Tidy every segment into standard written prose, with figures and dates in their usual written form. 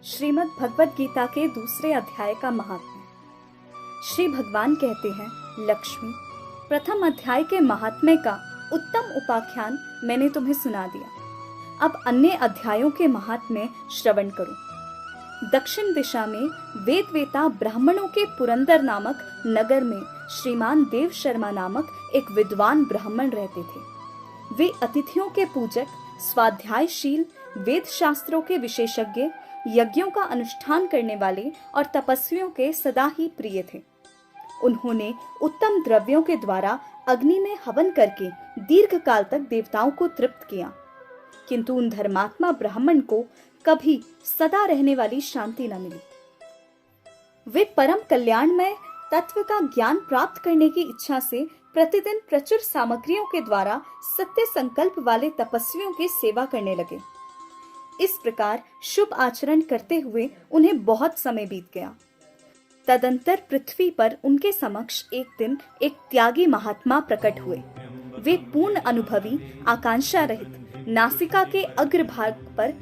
श्रीमद् भगवत गीता के दूसरे अध्याय का महात्म्य। श्री भगवान कहते हैं, लक्ष्मी, प्रथम अध्याय के महात्म्य का उत्तम उपाख्यान मैंने तुम्हें सुना दिया। अब अन्य अध्यायों के महात्म्य श्रवण करो। दक्षिण दिशा में वेदवेता ब्राह्मणों के पुरंदर नामक नगर में श्रीमान देव शर्मा नामक एक विद्वान ब्राह्मण रहते थे। वे अतिथियों के पूजक, स्वाध्यायशील, वेद शास्त्रों के विशेषज्ञ, यज्ञों का अनुष्ठान करने वाले और तपस्वियों के सदा ही प्रिय थे। उन्होंने उत्तम द्रव्यों के द्वारा अग्नि में हवन करके दीर्घ काल तक देवताओं को तृप्त किया, किंतु उन धर्मात्मा ब्राह्मण को कभी सदा रहने वाली शांति न मिली। वे परम कल्याणमय तत्व का ज्ञान प्राप्त करने की इच्छा से प्रतिदिन प्रचुर सामग्रियों के द्वारा सत्य संकल्प वाले तपस्वियों की सेवा करने लगे। इस प्रकार शुभ आचरण करते हुए उन्हें बहुत समय बीत गया। तदंतर पृथ्वी पर उनके समक्ष एक दिन एक त्यागी महात्मा प्रकट हुए। वे पूर्ण अनुभवी, आकांक्षा रहित, नासिका के अग्रभाग पर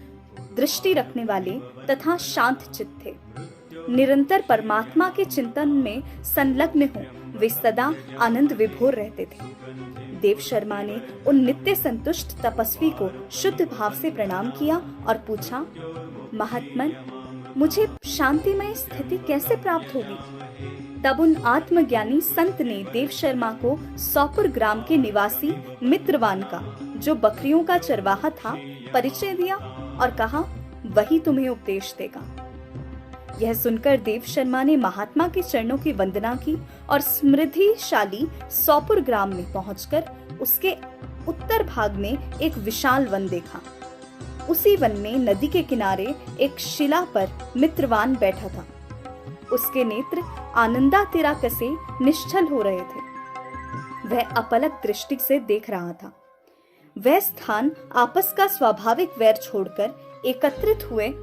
दृष्टि रखने वाले तथा शांत चित्त थे। निरंतर परमात्मा के चिंतन में संलग्न हो वे सदा आनंद विभोर रहते थे। देव शर्मा ने उन नित्य संतुष्ट तपस्वी को शुद्ध भाव से प्रणाम किया और पूछा, महात्मन, मुझे शांतिमय स्थिति कैसे प्राप्त होगी? तब उन आत्मज्ञानी संत ने देव शर्मा को सौपुर ग्राम के निवासी मित्रवान का, जो बकरियों का चरवाहा था, परिचय दिया और कहा, वही तुम्हें उपदेश देगा। यह सुनकर देव शर्मा ने महात्मा के चरणों की वंदना की और समृद्धिशाली सौपुर ग्राम में पहुंचकर उसके उत्तर भाग में एक विशाल वन देखा। उसी वन में नदी के किनारे एक शिला पर मित्रवान बैठा था। उसके नेत्र आनंदातिरा कसे निश्चल हो रहे थे। वह अपलक दृष्टि से देख रहा था। वह स्थान आपस का स्वाभाविक वैर छोड़कर एकत्रित हुए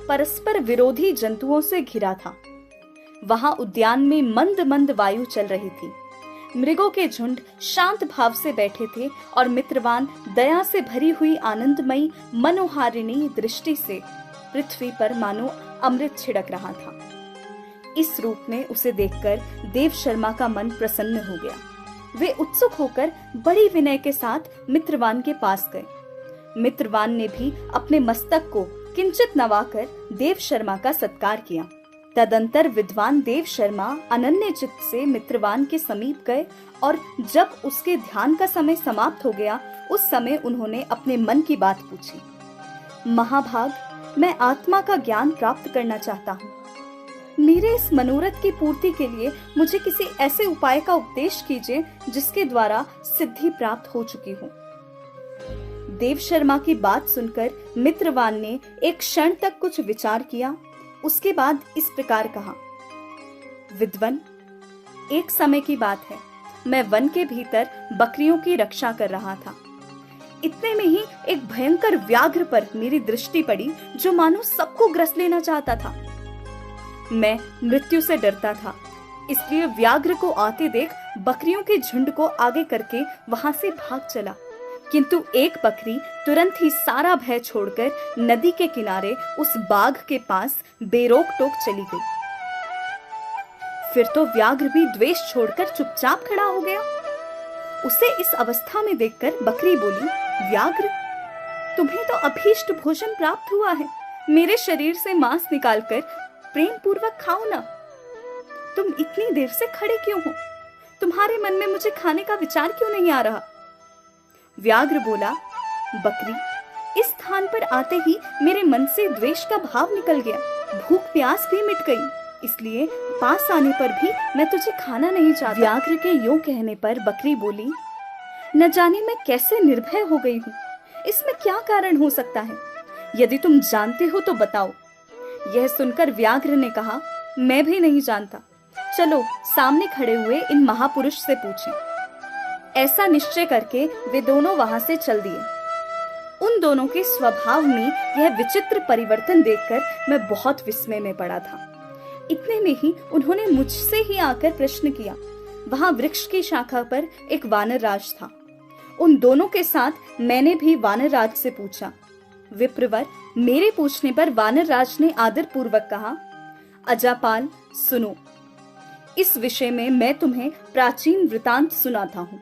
परस्पर विरोधी जंतुओं से घिरा था। वहां उद्यान में मंद मंद वायु चल रही थी। मृगों के झुंड शांत भाव से बैठे थे और मित्रवान दया से भरी हुई आनंदमयी मनोहारिणी दृष्टि से पृथ्वी पर मानो अमृत छिड़क रहा था। इस रूप में उसे देखकर देव शर्मा का मन प्रसन्न हो गया। वे उत्सुक होकर बड़ी विनय के साथ मित्रवान के पास गए। मित्रवान ने भी अपने मस्तक को किंचित नवाकर देव शर्मा का सत्कार किया। तदंतर विद्वान देव शर्मा अनन्य चित्त से मित्रवान के समीप गए और जब उसके ध्यान का समय समाप्त हो गया, उस समय उन्होंने अपने मन की बात पूछी। महाभाग, मैं आत्मा का ज्ञान प्राप्त करना चाहता हूँ। मेरे इस मनोरथ की पूर्ति के लिए मुझे किसी ऐसे उपाय का उपदेश कीजिए जिसके द्वारा सिद्धि प्राप्त हो चुकी हो। देव शर्मा की बात सुनकर मित्रवान ने एक क्षण तक कुछ विचार किया। उसके बाद इस प्रकार कहा, विद्वन, एक समय की बात है, मैं वन के भीतर बकरियों की रक्षा कर रहा था। इतने में ही एक भयंकर व्याघ्र पर मेरी दृष्टि पड़ी, जो मानो सबको ग्रस लेना चाहता था। मैं मृत्यु से डरता था, इसलिए व्याघ्र को आते देख बकरियों के झुंड को आगे करके वहां से भाग चला। किंतु एक बकरी तुरंत ही सारा भय छोड़कर नदी के किनारे उस बाघ के पास बेरोक टोक चली गई। फिर तो व्याघ्र भी द्वेष छोड़कर चुपचाप खड़ा हो गया। उसे इस अवस्था में देखकर बकरी बोली, व्याघ्र, तुम्हें तो अभीष्ट भोजन प्राप्त हुआ है। मेरे शरीर से मांस निकालकर प्रेम पूर्वक खाओ ना। तुम इतनी देर से खड़े क्यों हो? तुम्हारे मन में मुझे खाने का विचार क्यों नहीं आ रहा? व्याघ्र बोला, बकरी, इस स्थान पर आते ही मेरे मन से द्वेष का भाव निकल गया। भूख प्यास भी मिट गई, इसलिए पास आने पर भी मैं तुझे खाना नहीं चाहता। व्याघ्र के यूं कहने पर बकरी बोली, न जाने मैं कैसे निर्भय हो गई हूँ। इसमें क्या कारण हो सकता है? यदि तुम जानते हो तो बताओ। यह सुनकर व्याघ्र ने कहा, मैं भी नहीं जानता। चलो सामने खड़े हुए इन महापुरुष से पूछें। ऐसा निश्चय करके वे दोनों वहां से चल दिए। उन दोनों के स्वभाव में यह विचित्र परिवर्तन देखकर मैं बहुत विस्मय में पड़ा था। इतने में ही उन्होंने मुझसे ही आकर प्रश्न किया। वहां वृक्ष की शाखा पर एक वानर राज था। उन दोनों के साथ मैंने भी वानर राज से पूछा, विप्रवर, मेरे पूछने पर वानर राज ने आदर पूर्वक कहा, अजापाल सुनो, इस विषय में मैं तुम्हें प्राचीन वृतांत सुनाता हूं।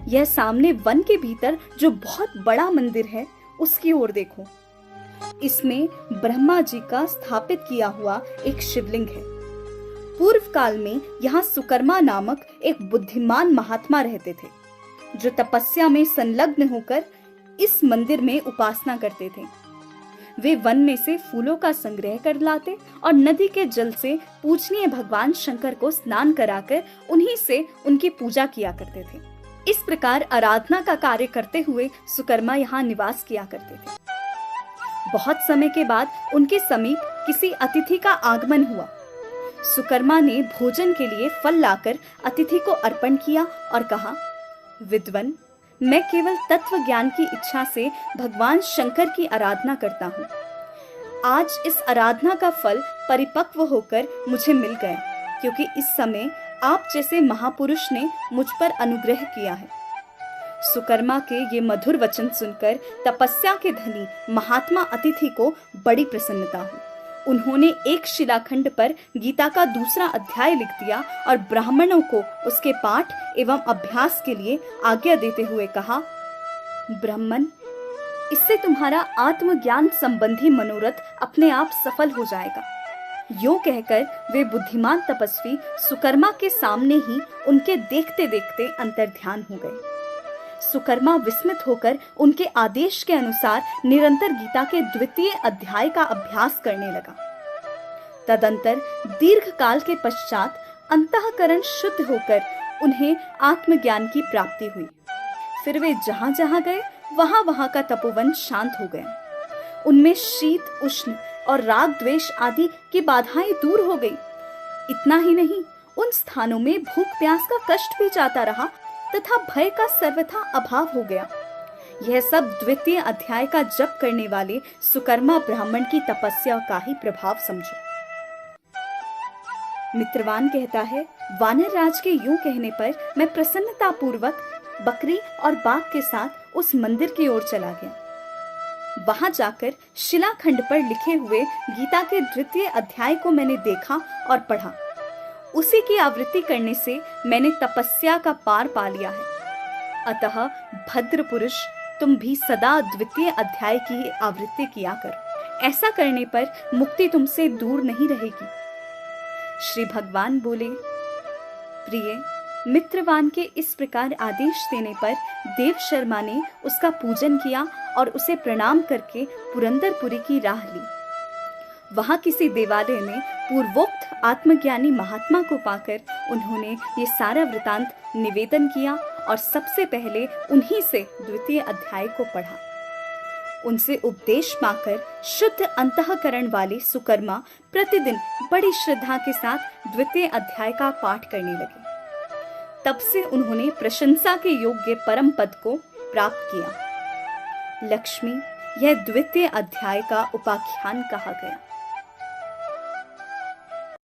यह सामने वन के भीतर जो बहुत बड़ा मंदिर है उसकी ओर देखो। इसमें ब्रह्मा जी का स्थापित किया हुआ एक शिवलिंग है। पूर्व काल में यहाँ सुकर्मा नामक एक बुद्धिमान महात्मा रहते थे, जो तपस्या में संलग्न होकर इस मंदिर में उपासना करते थे। वे वन में से फूलों का संग्रह कर लाते और नदी के जल से पूजनीय भगवान शंकर को स्नान कराकर उन्हीं से उनकी पूजा किया करते थे। इस प्रकार आराधना का कार्य करते हुए सुकर्मा यहाँ निवास किया करते थे। बहुत समय के बाद उनके समीप किसी अतिथि का आगमन हुआ। सुकर्मा ने भोजन के लिए फल लाकर अतिथि को अर्पण किया और कहा, विद्वन, मैं केवल तत्व ज्ञान की इच्छा से भगवान शंकर की आराधना करता हूँ। आज इस आराधना का फल परिपक्व होकर मुझे मिल गया, क्योंकि इस समय आप जैसे महापुरुष ने मुझ पर अनुग्रह किया है। सुकर्मा के ये मधुर वचन सुनकर तपस्या के धनी महात्मा अतिथि को बड़ी प्रसन्नता हुई। उन्होंने एक शिलाखंड पर गीता का दूसरा अध्याय लिख दिया और ब्राह्मणों को उसके पाठ एवं अभ्यास के लिए आज्ञा देते हुए कहा, ब्राह्मण, इससे तुम्हारा आत्मज्ञान संबंधी मनोरथ अपने आप सफल हो जाएगा। यूं कहकर वे बुद्धिमान तपस्वी सुकर्मा के सामने ही उनके देखते देखते अंतर्ध्यान हो गए। सुकर्मा विस्मित होकर उनके आदेश के अनुसार निरंतर गीता के द्वितीय अध्याय का अभ्यास करने लगा। तदंतर दीर्घ काल के पश्चात अंतःकरण शुद्ध होकर उन्हें आत्मज्ञान की प्राप्ति हुई। फिर वे जहां जहां गए वहां वहां का तपोवन शांत हो गया। उनमें शीत उष्ण और राग द्वेष आदि की बाधाएं दूर हो गई। इतना ही नहीं, उन स्थानों में भूख प्यास का कष्ट भी जाता रहा तथा भय का सर्वथा अभाव हो गया। यह सब द्वितीय अध्याय का जप करने वाले सुकर्मा ब्राह्मण की तपस्या का ही प्रभाव समझो। मित्रवान कहता है, वानर राज के यूं कहने पर मैं प्रसन्नता पूर्वक बकरी और बाघ के साथ उस मंदिर की ओर चला गया। वहां जाकर शिलाखंड पर लिखे हुए गीता के द्वितीय अध्याय को मैंने देखा और पढ़ा। उसी की आवृत्ति करने से मैंने तपस्या का पार पा लिया है। अतः भद्र पुरुष, तुम भी सदा द्वितीय अध्याय की आवृत्ति किया करो। ऐसा करने पर मुक्ति तुमसे दूर नहीं रहेगी। श्री भगवान बोले, प्रिय, मित्रवान के इस प्रकार आदेश देने पर देव शर्मा ने उसका पूजन किया और उसे प्रणाम करके पुरंदरपुरी की राह ली। वहां किसी देवालय में पूर्वोक्त आत्मज्ञानी महात्मा को पाकर उन्होंने ये सारा वृतांत निवेदन किया और सबसे पहले उन्हीं से द्वितीय अध्याय को पढ़ा। उनसे उपदेश पाकर शुद्ध अंतःकरण वाले सुकर्मा प्रतिदिन बड़ी श्रद्धा के साथ द्वितीय अध्याय का पाठ करने लगे। तब से उन्होंने प्रशंसा के योग्य परम पद को प्राप्त किया। लक्ष्मी, यह द्वितीय अध्याय का उपाख्यान कहा गया।